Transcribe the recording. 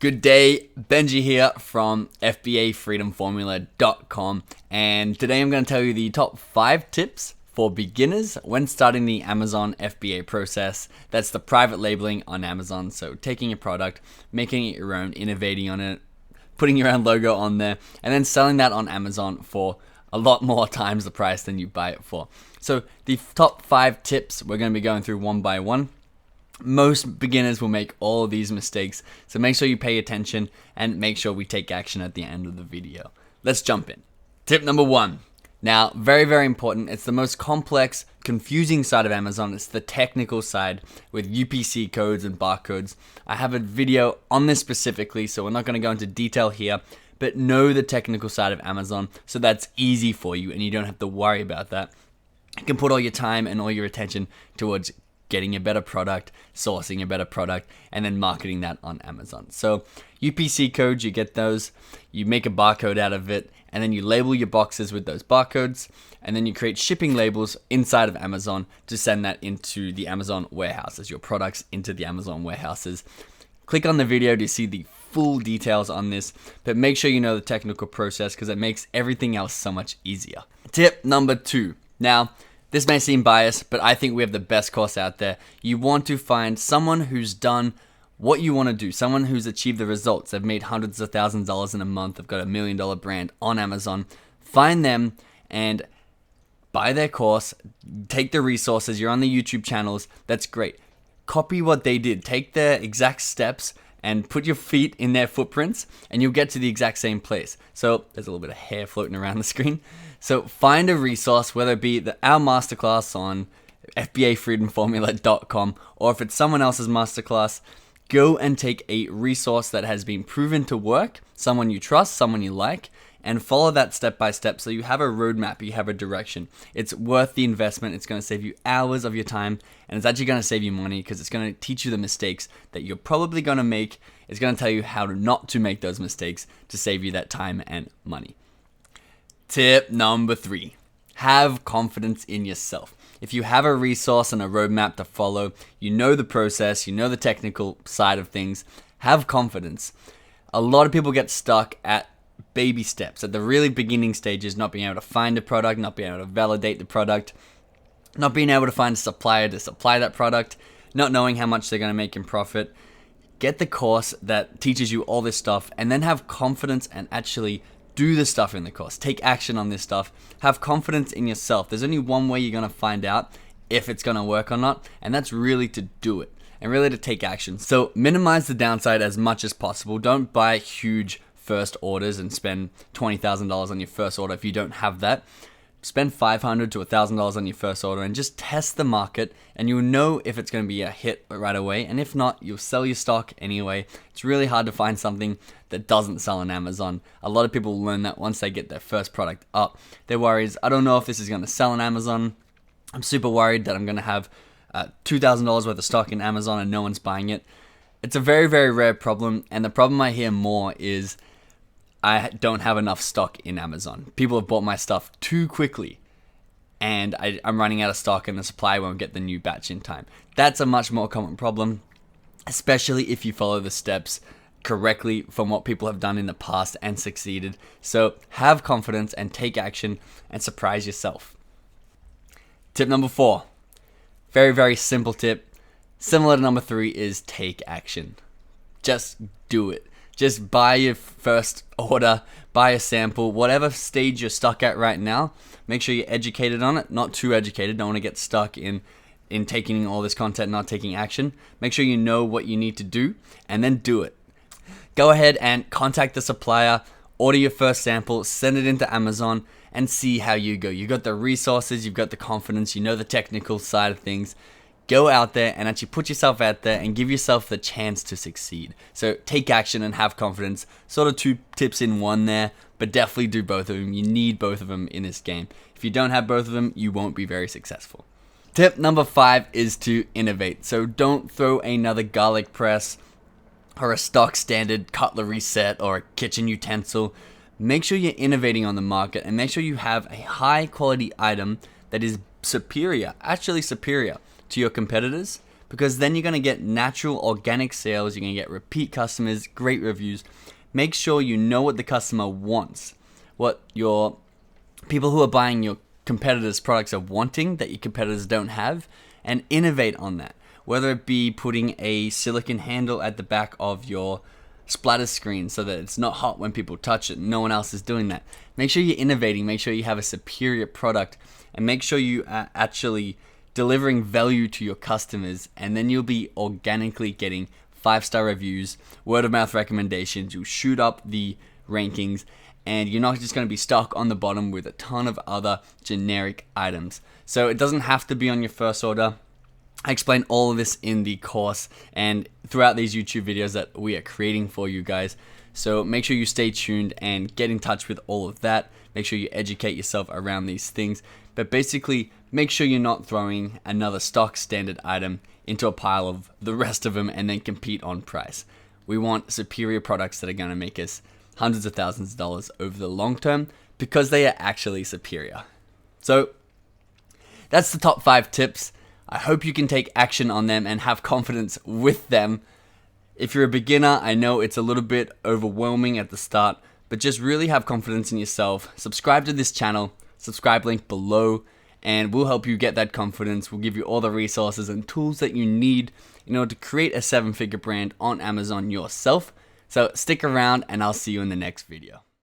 Good day, Benji here from FBA and today I'm going to tell you the top 5 tips for beginners when starting the Amazon FBA process. That's the private labeling on Amazon, so taking a product, making it your own, innovating on it, putting your own logo on there, and then selling that on Amazon for a lot more times the price than you buy it for. So the top 5 tips we're going to be going through one by one. Most beginners will make all of these mistakes, so make sure you pay attention and make sure we take action at the end of the video. Let's jump in. Tip number 1. Now, very important. It's the most complex, confusing side of Amazon. It's the technical side with UPC codes and barcodes. I have a video on this specifically, so we're not going to go into detail here, but know the technical side of Amazon so that's easy for you and you don't have to worry about that. You can put all your time and all your attention towards getting a better product, sourcing a better product, and then marketing that on Amazon. So UPC codes, you get those, you make a barcode out of it, and then you label your boxes with those barcodes, and then you create shipping labels inside of Amazon to send that into the Amazon warehouses, your products into the Amazon warehouses. Click on the video to see the full details on this, but make sure you know the technical process because it makes everything else so much easier. Tip number 2. Now, this may seem biased, but I think we have the best course out there. You want to find someone who's done what you want to do, someone who's achieved the results. They've made hundreds of thousands of dollars in a month. They've got $1 million brand on Amazon. Find them and buy their course. Take the resources. You're on the YouTube channels. That's great. Copy what they did. Take their exact steps and put your feet in their footprints and you'll get to the exact same place. So there's a little bit of hair floating around the screen. So find a resource, whether it be our masterclass on FBAfreedomformula.com or if it's someone else's masterclass, go and take a resource that has been proven to work, someone you trust, someone you like, and follow that step by step so you have a roadmap, you have a direction. It's worth the investment. It's going to save you hours of your time and it's actually going to save you money because it's going to teach you the mistakes that you're probably going to make. It's going to tell you how not to make those mistakes to save you that time and money. Tip number 3. Have confidence in yourself. If you have a resource and a roadmap to follow, you know the process, you know the technical side of things, have confidence. A lot of people get stuck at baby steps, at the really beginning stages, not being able to find a product, not being able to validate the product, not being able to find a supplier to supply that product, not knowing how much they're going to make in profit. Get the course that teaches you all this stuff and then have confidence and actually do the stuff in the course. Take action on this stuff. Have confidence in yourself. There's only one way you're going to find out if it's going to work or not, and that's really to do it and really to take action. So minimize the downside as much as possible. Don't buy huge first orders and spend $20,000 on your first order if you don't have that. Spend $500 to $1,000 on your first order and just test the market and you'll know if it's going to be a hit right away, and if not, you'll sell your stock anyway. It's really hard to find something that doesn't sell on Amazon. A lot of people learn that once they get their first product up. They're worried, I don't know if this is going to sell on Amazon. I'm super worried that I'm going to have $2,000 worth of stock in Amazon and no one's buying it. It's a very rare problem, and the problem I hear more is I don't have enough stock in Amazon. People have bought my stuff too quickly and I'm running out of stock and the supplier won't get the new batch in time. That's a much more common problem, especially if you follow the steps correctly from what people have done in the past and succeeded. So have confidence and take action and surprise yourself. Tip number 4. Very simple tip. Similar to number 3 is take action. Just do it. Just buy your first order, buy a sample, whatever stage you're stuck at right now. Make sure you're educated on it, not too educated. Don't want to get stuck in taking all this content, not taking action. Make sure you know what you need to do and then do it. Go ahead and contact the supplier, order your first sample, send it into Amazon and see how you go. You've got the resources, you've got the confidence, you know the technical side of things. Go out there and actually put yourself out there and give yourself the chance to succeed. So take action and have confidence. Sort of 2 tips in one there, but definitely do both of them. You need both of them in this game. If you don't have both of them, you won't be very successful. Tip number 5 is to innovate. So don't throw another garlic press or a stock standard cutlery set or a kitchen utensil. Make sure you're innovating on the market and make sure you have a high quality item that is superior, actually superior to your competitors, because then you're going to get natural organic sales, you're going to get repeat customers, great reviews. Make sure you know what the customer wants, what your people who are buying your competitors' products are wanting that your competitors don't have, and innovate on that. Whether it be putting a silicone handle at the back of your splatter screen so that it's not hot when people touch it, no one else is doing that. Make sure you're innovating, make sure you have a superior product, and make sure you are actually delivering value to your customers, and then you'll be organically getting 5-star reviews, word of mouth recommendations, you'll shoot up the rankings, and you're not just going to be stuck on the bottom with a ton of other generic items. So it doesn't have to be on your first order. I explain all of this in the course and throughout these YouTube videos that we are creating for you guys. So make sure you stay tuned and get in touch with all of that. Make sure you educate yourself around these things. But basically, make sure you're not throwing another stock standard item into a pile of the rest of them and then compete on price. We want superior products that are going to make us hundreds of thousands of dollars over the long term because they are actually superior. So that's the top 5 tips. I hope you can take action on them and have confidence with them. If you're a beginner, I know it's a little bit overwhelming at the start, but just really have confidence in yourself. Subscribe to this channel, subscribe link below, and we'll help you get that confidence. We'll give you all the resources and tools that you need in order to create a 7-figure brand on Amazon yourself. So stick around and I'll see you in the next video.